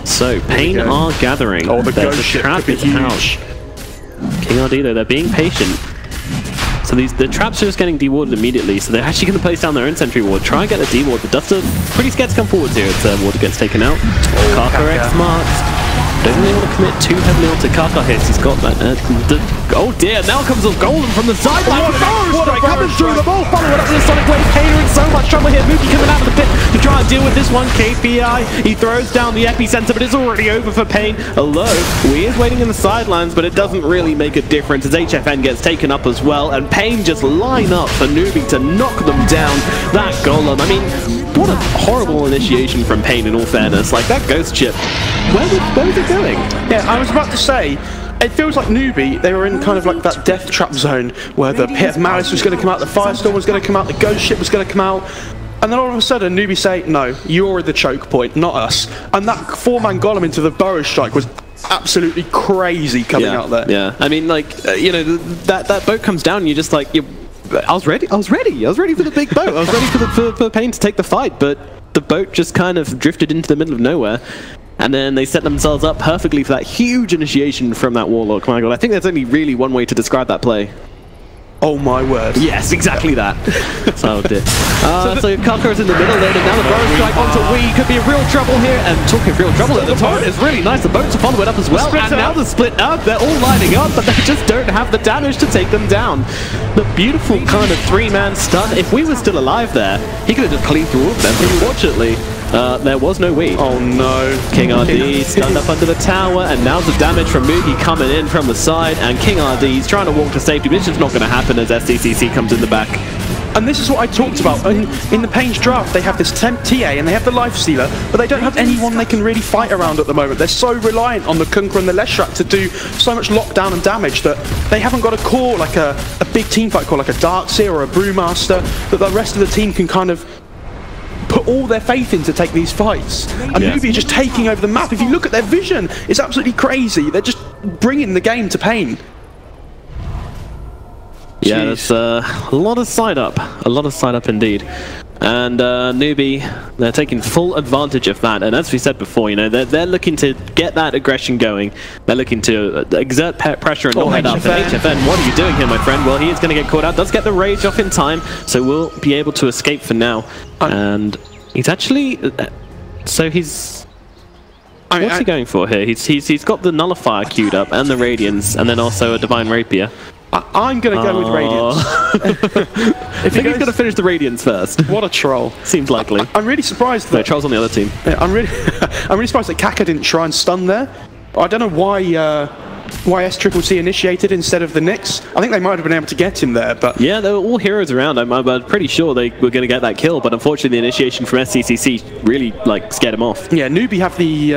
So, Pain are gathering. Oh, the Ghost Ship could be huge. King RD, though, they're being patient. So the traps are just getting dewarded immediately, so they're actually going to place down their own sentry ward, try and get the deward. The Duster pretty scared to come forwards here as Ward gets taken out. Kaka X-Marks. Don't really want to commit too heavily onto Kaka here. He's got that. Oh dear, now comes a Golem from the sideline. What a coming through the ball. Follow it up with a Sonic Wave. Pain in so much trouble here. Moogie coming out of the pit to try and deal with this one. KPI. He throws down the Epicenter, but it's already over for Pain. Although, he is waiting in the sidelines, but it doesn't really make a difference as HFN gets taken up as well. And Pain just line up for Newbee to knock them down. That Golem, I mean, what a horrible initiation from Pain in all fairness. Like, that Ghost Ship, where was it going? Yeah, I was about to say, it feels like Newbee, they were in kind of like that death trap zone where the Pit of Malice was going to come out, the Firestorm was going to come out, the Ghost Ship was going to come out, and then all of a sudden Newbee say, no, you're the choke point, not us. And that 4-man Golem into the Burrow Strike was absolutely crazy coming out there. Yeah, I mean, like, you know, that boat comes down and you're just like, I was ready for the big boat. I was ready for Pain to take the fight, but the boat just kind of drifted into the middle of nowhere. And then they set themselves up perfectly for that huge initiation from that Warlock. My God, I think there's only really one way to describe that play. Oh my word. Yes, exactly that. So dear. So Kaka's in the middle there, and now the Burrow Strike onto Wii. Could be a real trouble here. And talking of real trouble, the torrent is really nice. The boats are following up as well. And now the split up. They're all lining up, but they just don't have the damage to take them down. The beautiful kind of 3-man stun. If we were still alive there, he could have just cleaned through all of them. Unfortunately, there was no Wii. Oh no. King RD stunned up under the tower, and now's the damage from Moogie coming in from the side, and King RD is trying to walk to safety, but it's just not going to happen as SCCC comes in the back. And this is what I talked about. In the Pain's draft, they have this temp TA and they have the Lifestealer, but they don't have anyone they can really fight around at the moment. They're so reliant on the Kunkka and the Leshrac to do so much lockdown and damage that they haven't got a core, like a big team fight core, like a Darkseer or a Brewmaster, that the rest of the team can kind of put all their faith in to take these fights. And Newbee are just taking over the map. If you look at their vision, it's absolutely crazy. They're just bringing the game to Pain. Yeah, that's a lot of side up. A lot of side up indeed. And Newbee, they're taking full advantage of that. And as we said before, you know, they're looking to get that aggression going. They're looking to exert pressure and not head up. And HFN, what are you doing here, my friend? Well, he is going to get caught out. Does get the rage off in time, so we'll be able to escape for now. And he's actually... so he's... What's he going for here? He's got the Nullifier queued up, and the Radiance, and then also a Divine Rapier. I'm going to go with Radiance. I think he's going to finish the Radiance first. What a troll. Seems likely. I'm really surprised that... No, Troll's on the other team. Yeah, I'm really surprised that Kaka didn't try and stun there. I don't know why SCCC initiated instead of the Nyx. I think they might have been able to get him there, but... Yeah, there were all heroes around. I'm pretty sure they were going to get that kill, but unfortunately the initiation from SCCC really, like, scared him off. Yeah, Newbee have the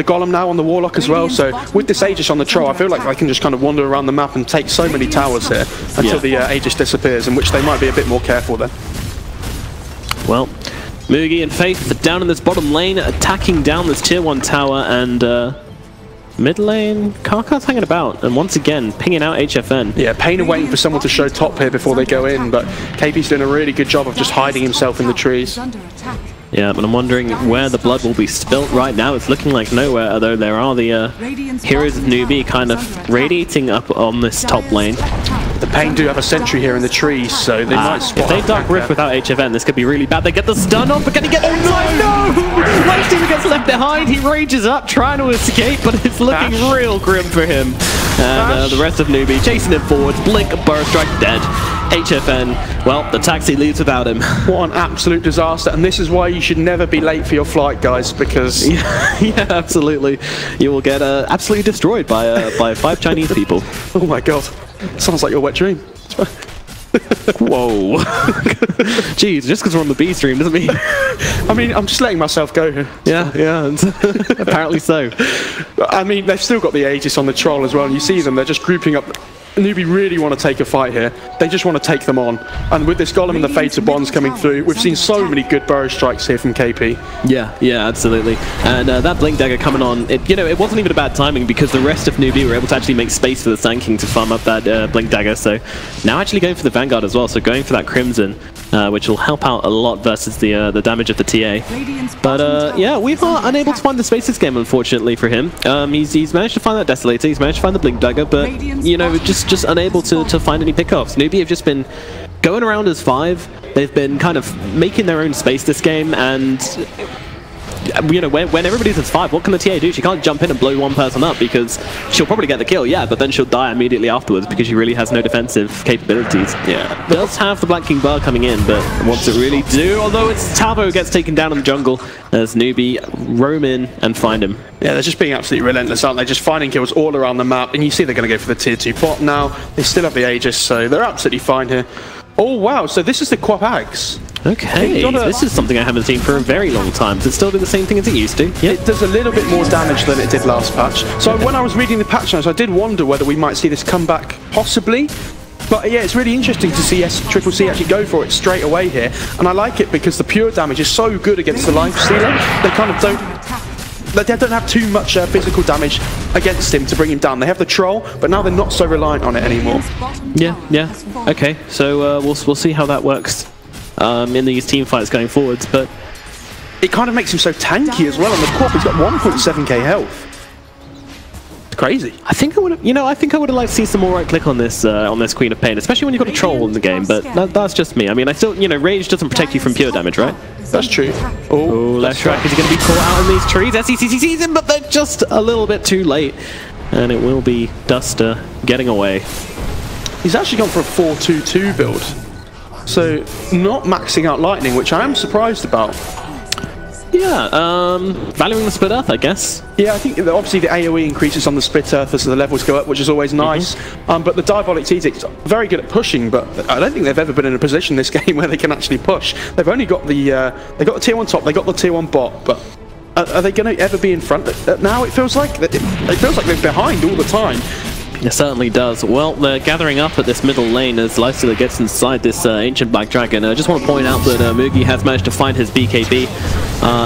Golem now on the Warlock as well, so with this Aegis on the Troll, I feel like I can just kind of wander around the map and take so many towers here until the Aegis disappears, in which they might be a bit more careful then. Well, Mugi and Faith are down in this bottom lane, attacking down this tier 1 tower, and... mid lane, Karka's hanging about, and once again, pinging out HFN. Yeah, Pain are waiting for someone to show top here before they go in, but KP's doing a really good job of just hiding himself in the trees. Yeah, but I'm wondering where the blood will be spilt right now. It's looking like nowhere, although there are the heroes of Newbee kind of radiating up on this top lane. The Pain do have a sentry here in the trees, so they might spot. If they Dark Rift without HFN, this could be really bad. They get the stun off, but can he get... Oh no! Lifestealer gets left behind. He rages up, trying to escape, but it's looking real grim for him. And the rest of Newbee chasing him forwards. Blink, Burst Strike, dead. HFN, well, the taxi leaves without him. What an absolute disaster, and this is why you should never be late for your flight, guys, because... yeah, absolutely. You will get absolutely destroyed by 5 Chinese people. Oh my god. Sounds like your wet dream. Whoa. Jeez, just because we're on the B stream doesn't mean... I mean, I'm just letting myself go here. Yeah, apparently so. I mean, they've still got the Aegis on the Troll as well, and you see them, they're just grouping up. Newbee really want to take a fight here. They just want to take them on. And with this Golem and the Fated Bonds coming through, we've seen so many good burrow strikes here from KP. Yeah, absolutely. And that Blink Dagger coming on, it wasn't even a bad timing because the rest of Newbee were able to actually make space for the Sand King to farm up that Blink Dagger. So now actually going for the Vanguard as well, so going for that Crimson, which will help out a lot versus the damage of the TA. But yeah, we are unable to find the space this game, unfortunately, for him. He's managed to find that Desolator, he's managed to find the Blink Dagger, but, you know, just unable to find any pickoffs. Newbee have just been going around as 5. They've been kind of making their own space this game, and you know, when everybody's as 5, what can the TA do? She can't jump in and blow one person up because she'll probably get the kill, yeah, but then she'll die immediately afterwards because she really has no defensive capabilities. Yeah, does have the Black King Bar coming in, but what's it really do? Although it's Tavo gets taken down in the jungle as Newbee roam in and find him. Yeah, they're just being absolutely relentless, aren't they? Just finding kills all around the map, and you see they're going to go for the tier 2 bot now. They still have the Aegis, so they're absolutely fine here. Oh wow, so this is the Quap Ags. Okay, this is something I haven't seen for a very long time. Does it still do the same thing as it used to? Yep. It does a little bit more damage than it did last patch. So when I was reading the patch notes, I did wonder whether we might see this come back, possibly. But yeah, it's really interesting to see SCCC actually go for it straight away here. And I like it because the pure damage is so good against the Lifestealer. They kind of don't have too much physical damage against him to bring him down. They have the Troll, but now they're not so reliant on it anymore. Yeah. Okay, so we'll see how that works in these team fights going forwards, but it kind of makes him so tanky as well. On the Quap, he's got 1.7k health. It's crazy. I think I would have, liked to see some more right click on this Queen of Pain, especially when you've got a Troll in the game. But that's just me. I mean, I still, Rage doesn't protect you from pure damage, right? That's true. Oh, left track. Is he going to be caught out in these trees? SCCC sees him, but they're just a little bit too late. And it will be Duster getting away. He's actually gone for a 4-2-2 build. So, not maxing out Lightning, which I am surprised about. Yeah, valuing the Split Earth, I guess. Yeah, I think obviously the AoE increases on the Split Earth as the levels go up, which is always nice. But the Diabolic Edict's very good at pushing, but I don't think they've ever been in a position this game where they can actually push. They've only got the they got the tier 1 top, they got the tier 1 bot, but are they going to ever be in front? Now it feels like they're behind all the time. It certainly does. Well, they're gathering up at this middle lane as Lifestealer gets inside this Ancient Black Dragon. I just want to point out that Mugi has managed to find his BKB.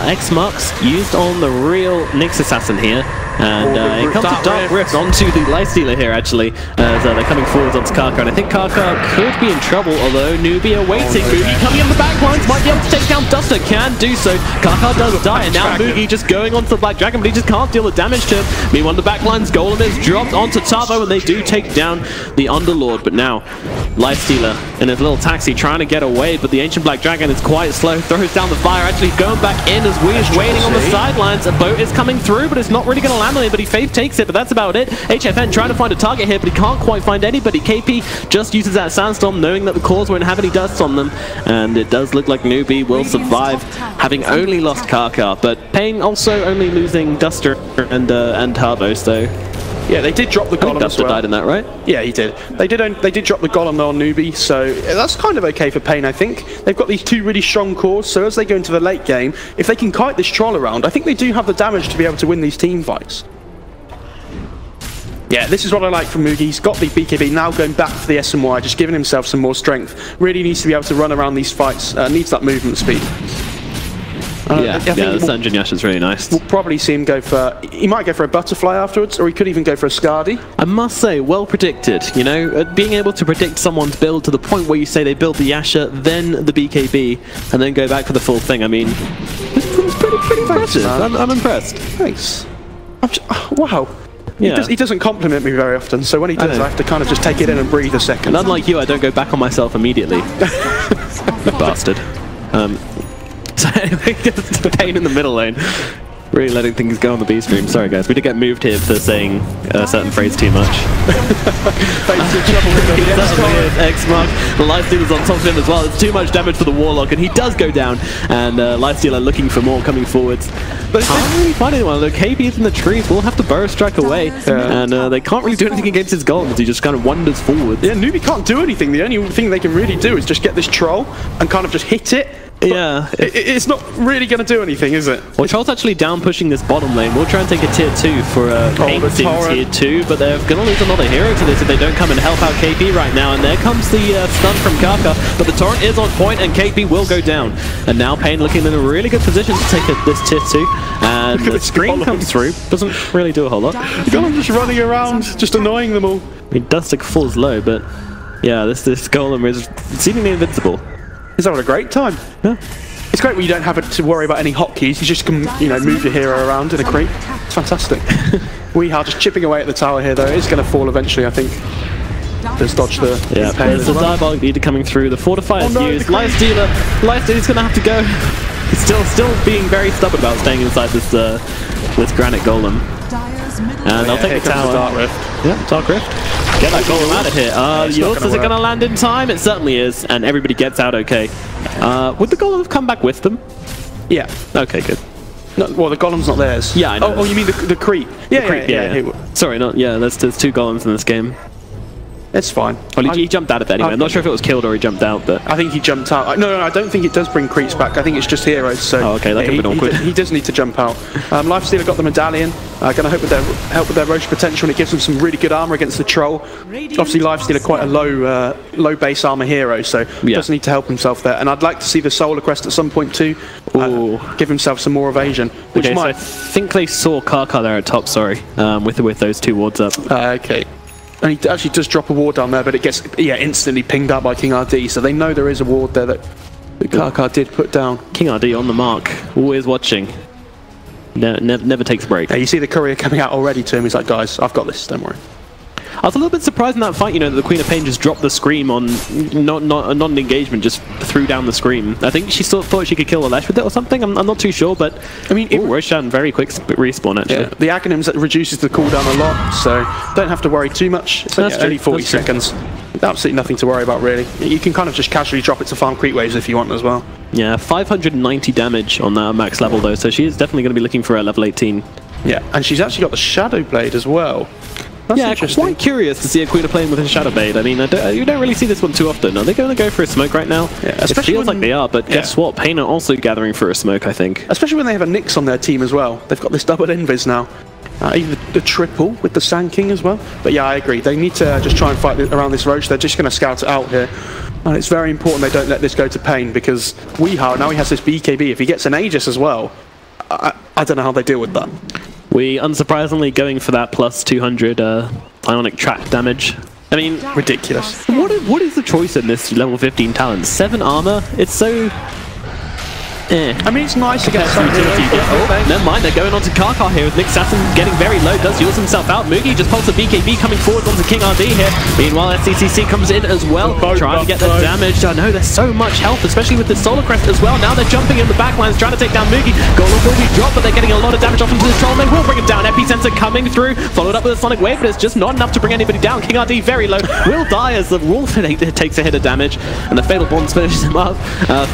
X-Marks used on the real Nyx Assassin here. And it comes to Dark Rift onto the Lifestealer here, actually, as they're coming forwards onto Kaka. And I think Kaka could be in trouble, although Newbee are waiting. Mugi coming on the back lines, might be able to take down Duster, can do so. Kaka does die, and now Mugi just going onto the Black Dragon, but he just can't deal the damage to him. Meanwhile, on the back lines, Golem is dropped onto Tavo, and they do take down the Underlord. But now, Lifestealer in his little taxi trying to get away, but the Ancient Black Dragon is quite slow, throws down the fire, actually going back in as we is waiting on the sidelines. A boat is coming through, but it's not really going to land on him, but he Faith takes it, but that's about it. HFN trying to find a target here, but he can't quite find anybody. KP just uses that Sandstorm, knowing that the cores won't have any dust on them, and it does look like Newbee will survive, having only lost Kaka, but Pain also only losing Duster and Harbo, so... Yeah, they did drop the Golem Duster as well. died in that, right? Yeah, he did. They did drop the Golem on Newbee, so that's kind of okay for Pain, I think. They've got these two really strong cores, so as they go into the late game, if they can kite this troll around, I think they do have the damage to be able to win these team fights. Yeah, this is what I like from Mugi. He's got the BKB, now going back for the SMY, just giving himself some more strength. Really needs to be able to run around these fights, needs that movement speed. Yeah, the Sanjin Yash is really nice. We'll probably see him go for... He might go for a Butterfly afterwards, or he could even go for a Skadi. I must say, well predicted, you know? Being able to predict someone's build to the point where you say they build the Yasha, then the BKB, and then go back for the full thing, I mean... It's pretty impressive. I'm impressed. Thanks. Wow. Yeah. He doesn't compliment me very often, so when he does, I have to kind of just take it in and breathe a second. And unlike you, I don't go back on myself immediately. Bastard. So anyway, it's a Pain in the middle lane. Really letting things go on the B stream. Sorry guys, we did get moved here for saying a certain phrase too much. X-Mark. The Lifestealer's on top of him as well. It's too much damage for the Warlock, and he does go down. And Lifestealer looking for more coming forwards. But can't really find anyone. Look, KB is in the trees. We'll have to burrow strike away. And they can't really do anything against his golems. He just kind of wanders forward. Yeah, Newbee can't do anything. The only thing they can really do is just get this troll and kind of just hit it. Yeah. It's not really going to do anything, is it? Well, Troll's actually down pushing this bottom lane. We'll try and take a tier 2 for Pain tier 2, but they're going to lose another hero to this if they don't come and help out KP right now. And there comes the stun from Kaka, but the torrent is on point and KP will go down. And now Pain looking in a really good position to take this tier 2. And the screen comes through. Doesn't really do a whole lot. Golem just running around, just annoying them all. I mean, Dustic falls low, but yeah, this Golem is seemingly invincible. He's having a great time. Yeah. It's great when you don't have to worry about any hotkeys. You just can, you know, move your hero around in a creep. It's fantastic. We are just chipping away at the tower here, though. It's going to fall eventually, I think. Just dodge the there's the Diabolic Leader coming through. The Fortify is used. Lifestealer's going to have to go. He's still being very stubborn about staying inside this Granite Golem. And I'll take the tower. Dark Rift. Yeah, Dark Rift. Get that Golem out of here. Yours, is it going to land in time? It certainly is, and everybody gets out okay. Would the Golem have come back with them? Yeah. Okay, good. No, well, the Golem's not theirs. Yeah, I know. Oh, you mean the creep? Yeah. Sorry, there's 2 Golems in this game. It's fine. Well, he jumped out of it anyway. I'm not sure if it was killed or he jumped out, but... I think he jumped out. No, I don't think it does bring creeps back. I think it's just heroes, so... Oh, okay, that could have been awkward. He does need to jump out. Lifestealer got the medallion. Going to help with their Roche potential, and it gives them some really good armor against the troll. Obviously, Lifestealer quite a low base armor hero, so does need to help himself there. And I'd like to see the Solar Crest at some point too. Give himself some more evasion. Which so I think they saw Kaka there at top, sorry, with those 2 wards up. Okay. And he actually does drop a ward down there, but it gets instantly pinged out by King RD, so they know there is a ward there that Kaka did put down. King RD on the mark, always watching. Never takes a break. Yeah, you see the courier coming out already to him, he's like, guys, I've got this, don't worry. I was a little bit surprised in that fight, that the Queen of Pain just dropped the Scream on non-engagement, just threw down the Scream. I think she thought she could kill Alesh with it or something. I'm not too sure, but I mean, Roshan very quick respawn actually. Yeah, the Aghanims reduces the cooldown a lot, so don't have to worry too much. It's only 40 seconds. Absolutely nothing to worry about really. You can kind of just casually drop it to farm creep waves if you want as well. Yeah, 590 damage on that max level though, so she is definitely going to be looking for a level 18. Yeah, and she's actually got the Shadow Blade as well. That's quite curious to see a Queen of Pain with a Shadow Blade. I mean, you don't really see this one too often. Are they going to go for a smoke right now? Yeah, it feels like they are, but guess what? Pain are also gathering for a smoke, I think. Especially when they have a Nyx on their team as well. They've got this double invis now. Even the triple with the Sand King as well. But yeah, I agree. They need to just try and fight around this Roche. They're just going to scout it out here. And it's very important they don't let this go to Pain, because Weehaw, now he has this BKB. If he gets an Aegis as well, I don't know how they deal with that. We unsurprisingly going for that plus 200 ionic track damage. I mean, ridiculous. What is the choice in this level 15 talent? 7 armor? It's so... I mean, it's nice to get some utility. Oh, never mind, they're going on to Karkar here with Nick Sasson getting very low, does use himself out. Moogie just pulls the BKB coming forward onto King RD here. Meanwhile, SCCC comes in as well, trying to get the damage. I know there's so much health, especially with the Solar Crest as well. Now they're jumping in the backlines, trying to take down Moogie. Golem will be dropped, but they're getting a lot of damage off into the troll. They will bring him down. Epicenter coming through, followed up with a Sonic Wave, but it's just not enough to bring anybody down. King RD very low, will die as the Wolf takes a hit of damage, and the Fatal Bonds finishes him up.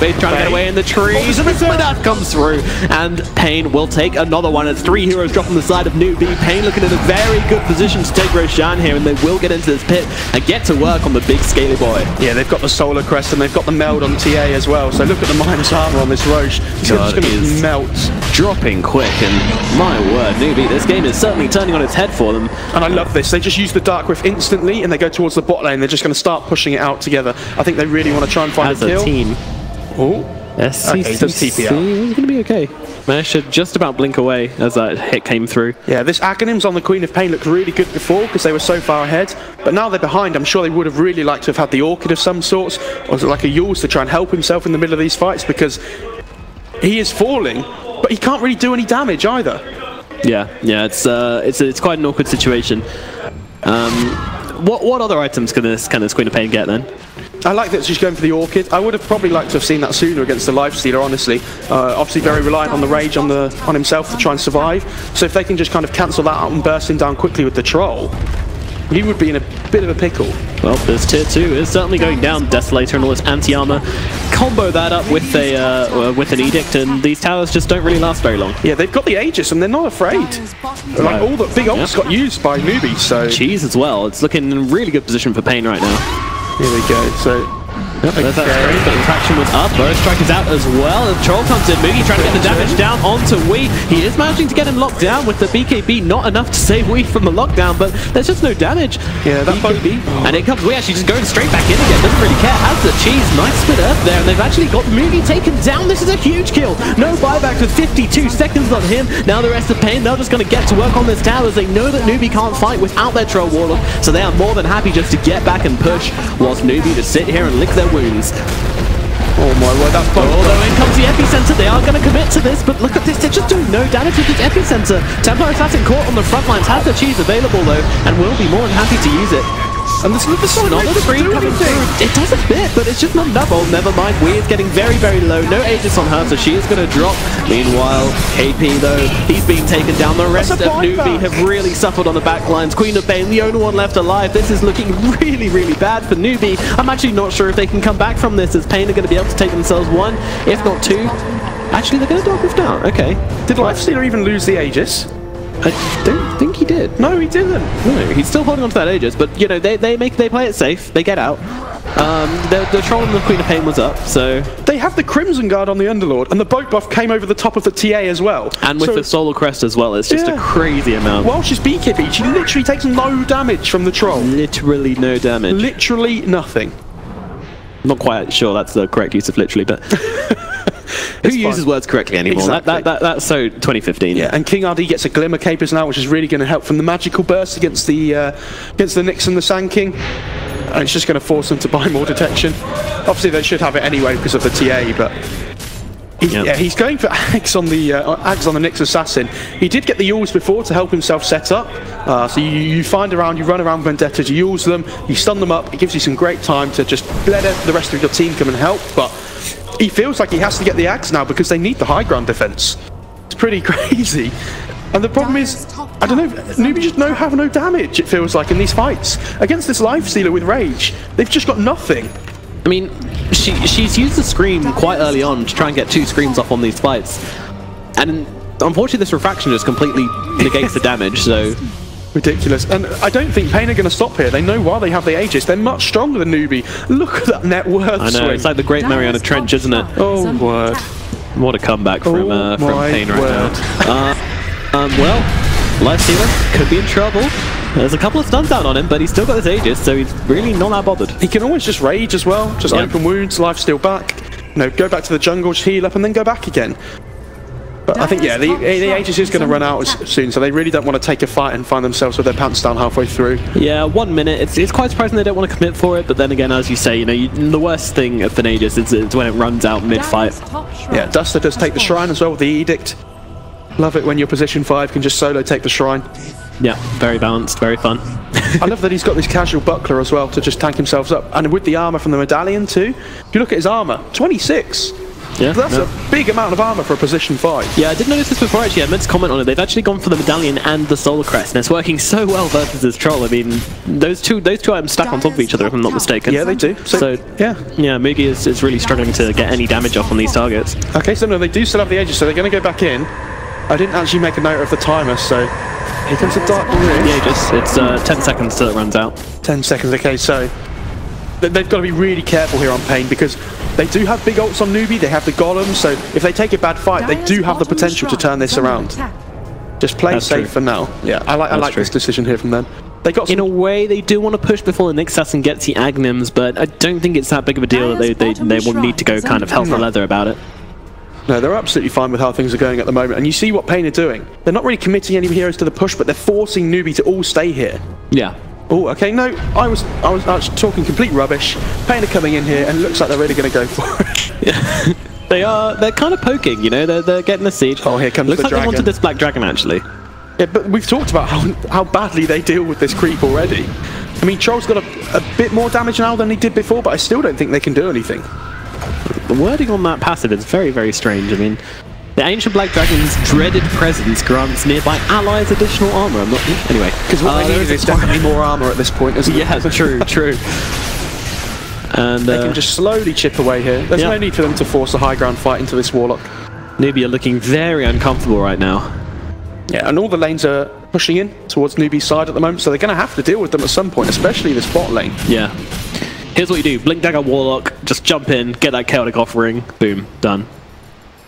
Faith trying to get away in the trees, and the split out comes through, and Pain will take another one. It's 3 heroes drop on the side of Newbee. Pain looking in a very good position to take Roshan here, and they will get into this pit and get to work on the big scaly boy. Yeah, they've got the Solar Crest and they've got the meld on TA as well, so look at the minus armor on this Roche. It's just going to melt. Dropping quick, and my word, Newbee, this game is certainly turning on its head for them. And I love this. They just use the Dark Rift instantly, and they go towards the bot lane. They're just going to start pushing it out together. I think they really want to try and find a kill. As a team. Oh. SCCC okay, does TP out. It's going to be okay. Managed to just about blink away as that hit came through. Yeah, this Aghanims on the Queen of Pain looked really good before because they were so far ahead, but now they're behind. I'm sure they would have really liked to have had the Orchid of some sorts, or like a Yules to try and help himself in the middle of these fights, because he is falling, but he can't really do any damage either. Yeah, it's quite an awkward situation. What other items can this Queen of Pain get then? I like that she's going for the Orchid. I would have probably liked to have seen that sooner against the Lifestealer, honestly. Obviously very reliant on the Rage on himself to try and survive. So if they can just kind of cancel that out and burst him down quickly with the Troll, he would be in a bit of a pickle. Well, this tier 2 is certainly going down. Desolator and all its anti-armor. Combo that up with an Edict, and these towers just don't really last very long. Yeah, they've got the Aegis and they're not afraid. Like, all the big ults got used by Newbee, so... Cheese as well. It's looking in a really good position for Pain right now. Here we go, so... Yep, that's great, but the traction was up. Burst Strike is out as well. The Troll comes in. Moogie trying to get the damage down onto Wii. He is managing to get him locked down with the BKB. Not enough to save Wii from the lockdown, but there's just no damage. Yeah, that BKB. And it comes Wii actually just going straight back in again. Doesn't really care. Has the cheese. Nice split earth there, and they've actually got Moogie taken down. This is a huge kill. No buyback with 52 seconds on him. Now the rest of Pain, they're just going to get to work on this tower as they know that Newbee can't fight without their Troll Warlock, so they are more than happy just to get back and push, whilst Newbee to sit here and lick their wounds. Oh my word, that's both. Although in comes the Epicenter, they are going to commit to this, but look at this, they're just doing no damage with this Epicenter. Templar Assassin caught on the front lines, has the cheese available though, and will be more than happy to use it. And this is not the screen coming through. It does a bit, but it's just not enough. Oh, never mind. Wii is getting very, very low. No Aegis on her, so she is going to drop. Meanwhile, KP, though, he's being taken down. The rest of Newbee have really suffered on the back lines. Queen of Pain, the only one left alive. This is looking really, really bad for Newbee. I'm actually not sure if they can come back from this, as Pain are going to be able to take themselves 1, if not 2. Actually, they're going to Dark Rift down. Okay. Did Lifestealer even lose the Aegis? I don't think he did. No, he didn't. No, he's still holding on to that Aegis, but you know they play it safe. They get out. The Troll and the Queen of Pain was up, so they have the Crimson Guard on the Underlord, and the boat buff came over the top of the TA as well. And with the Solar Crest as well, it's just a crazy amount. While she's BKB, she literally takes no damage from the Troll. Literally no damage. Literally nothing. Not quite sure that's the correct use of literally, but. Who uses words correctly anymore? Exactly. That's so 2015. Yeah, and King RD gets a Glimmer Capers now, which is really going to help from the magical burst against the Nyx and the Sand King. And it's just going to force them to buy more detection. Obviously, they should have it anyway because of the TA, but he's going for Ags on the Nyx Assassin. He did get the Yules before to help himself set up. So you find around, you run around Vendettas, you use them, you stun them up. It gives you some great time to just let the rest of your team come and help. But he feels like he has to get the Ags now because they need the high ground defense. It's pretty crazy. And the problem is, I don't know, Newbee just have no damage, it feels like, in these fights. Against this Lifestealer with Rage, they've just got nothing. I mean, she's used the Scream quite early on to try and get 2 Screams off on these fights. And unfortunately this Refraction just completely negates the damage, so... Ridiculous. And I don't think Pain are going to stop here. They know why they have the Aegis. They're much stronger than Newbee. Look at that net worth I know, swing. It's like the Great Mariana Trench, isn't it? Oh, word. What a comeback from Pain right now. Well, Lifestealer could be in trouble. There's a couple of stuns down on him, but he's still got his Aegis, so he's really not that bothered. He can always just Rage as well. Just open wounds, lifesteal back. You know, go back to the jungle, just heal up, and then go back again. But I think, yeah, the Aegis is going to run out soon, so they really don't want to take a fight and find themselves with their pants down halfway through. Yeah, 1 minute. It's quite surprising they don't want to commit for it, but then again, as you say, you know, the worst thing of an Aegis is when it runs out mid-fight. Yeah, Duster does take the Shrine as well with the Edict. Love it when your position 5 can just solo take the Shrine. Yeah, very balanced, very fun. I love that he's got this casual buckler as well to just tank himself up. And with the armor from the medallion too. If you look at his armor, 26. Yeah, that's a big amount of armor for a position 5. Yeah, I did notice this before actually. I meant to comment on it. They've actually gone for the medallion and the solar crest, and it's working so well versus this troll. I mean, those two items stack on top of each other, if I'm not mistaken. Yeah, they do. So yeah, Mugi is really struggling to get any damage off on these targets. Okay, so no, they do still have the Aegis, so they're going to go back in. I didn't actually make a note of the timer, so here comes the Dark Ridge. Yeah, it's 10 seconds till it runs out. 10 seconds. Okay, so they've got to be really careful here on Pain because they do have big ults on Newbee, they have the Golem, so if they take a bad fight, they do have the potential to turn this around. Just play safe for now. Yeah, I like this decision here from them. They got in a way, they do want to push before the Nyx Assassin gets the Agnims, but I don't think it's that big of a deal that they will need to go kind of hell for leather about it. No, they're absolutely fine with how things are going at the moment, and you see what Pain are doing. They're not really committing any heroes to the push, but they're forcing Newbee to all stay here. Yeah. Oh, okay, no, I was actually talking complete rubbish. Pain are coming in here, and it looks like they're really going to go for it. Yeah. They're kind of poking, you know, they're getting a siege. Oh, here comes the dragon. Looks like they wanted this black dragon, actually. Yeah, but we've talked about how badly they deal with this creep already. I mean, Troll's got a bit more damage now than he did before, but I still don't think they can do anything. The wording on that passive is very, very strange. I mean, the Ancient Black Dragon's dreaded presence grants nearby allies additional armor. I'm not... Anyway. Because what they need is definitely more armor at this point, isn't it? Yeah, true. And they can just slowly chip away here. There's no need for them to force a high ground fight into this Warlock. Newbee are looking very uncomfortable right now. Yeah, and all the lanes are pushing in towards Newbee's side at the moment, so they're going to have to deal with them at some point, especially this bot lane. Yeah. Here's what you do. Blink Dagger Warlock, just jump in, get that Chaotic Offering, boom, done.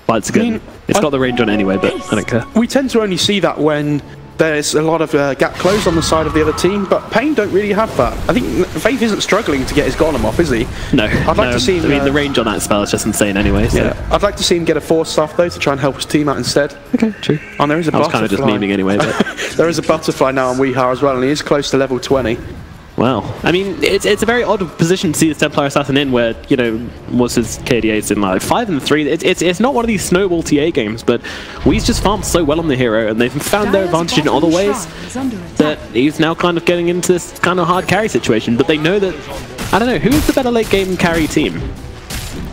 Fight's good. I mean, it's got the range on anyway, but I don't care. We tend to only see that when there's a lot of gap close on the side of the other team, but Pain don't really have that. I think Faith isn't struggling to get his Golem off, is he? No. I'd like to see him... I mean, the range on that spell is just insane anyway. So. Yeah. I'd like to see him get a Force Staff, though, to try and help his team out instead. Okay, true. Oh, there is a butterfly. I was kind of just memeing anyway, but... There is a butterfly now on Weehar as well, and he is close to level 20. Wow. I mean, it's a very odd position to see the Templar Assassin in where, you know, what's his KDAs in like 5 and 3. It's not one of these snowball TA games, but Wee's just farmed so well on the hero and they've found their advantage in other ways that he's now kind of getting into this kind of hard carry situation. But they know that, I don't know, who is the better late game carry team?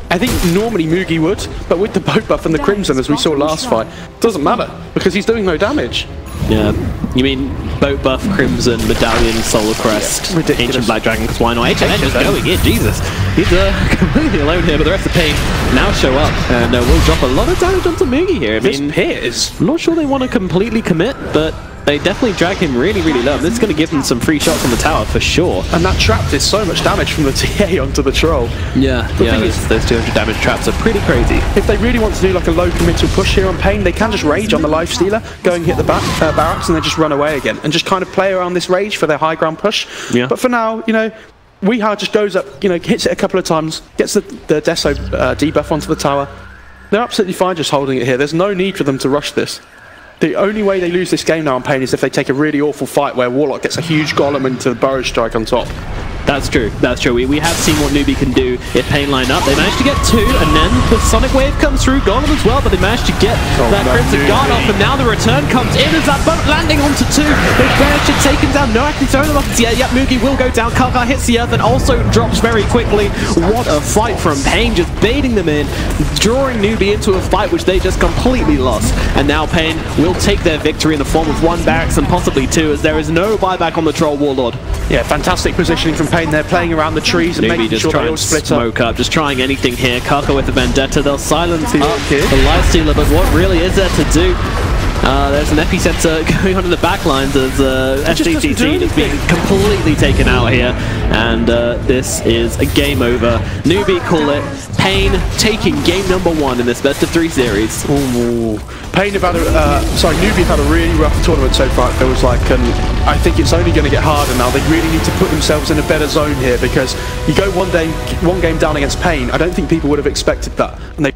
I think normally Mugi would, but with the boat buff and the Crimson, as we saw last fight, doesn't matter because he's doing no damage. Yeah, you mean boat buff, Crimson, Medallion, Solar Crest, Ancient Black Dragon, because why not? HMN just going in, Jesus. He's completely alone here, but the rest of Pain now show up, and we'll drop a lot of damage onto Mugi here. I mean, this pit is... I'm not sure they want to completely commit, but they definitely drag him really, really low. This is going to give them some free shots on the tower for sure. And that trap did so much damage from the TA onto the troll. Yeah, those 200 damage traps are pretty crazy. If they really want to do like a low committal push here on Pain, they can just rage on the Lifestealer, go and hit the barracks and then just run away again. And just kind of play around this rage for their high ground push. Yeah. But for now, you know, Weehar just goes up, you know, hits it a couple of times, gets the Deso debuff onto the tower. They're absolutely fine just holding it here. There's no need for them to rush this. The only way they lose this game now on Pain is if they take a really awful fight where Warlock gets a huge Golem into the Burrow Strike on top. That's true, that's true. We have seen what Newbee can do if Pain line up. They managed to get 2, and then the Sonic Wave comes through, Golem as well, but they managed to get that Crimson Guard off, and now the return comes in as that boat landing onto 2. They've managed to take him down. No active zone of yet. Yep, Mugi will go down. Kalkar hits the earth and also drops very quickly. What a fight from Pain, just baiting them in, drawing Newbee into a fight which they just completely lost. And now Pain will take their victory in the form of 1 barracks and possibly 2, as there is no buyback on the Troll Warlord. Yeah, fantastic positioning from Pain. They're playing around the trees and making sure they all split up. Just trying anything here. Kaka with the Vendetta. They'll silence the Lifestealer, but what really is there to do? There's an Epicenter going on in the back lines as SCTC is being completely taken out here, and this is a game over. Newbee call it. Pain taking game number 1 in this best of 3 series. Ooh. Pain have had Newbee have had a really rough tournament so far, it feels like, and I think it's only going to get harder now. They really need to put themselves in a better zone here, because you go one game down against Pain, I don't think people would have expected that, and they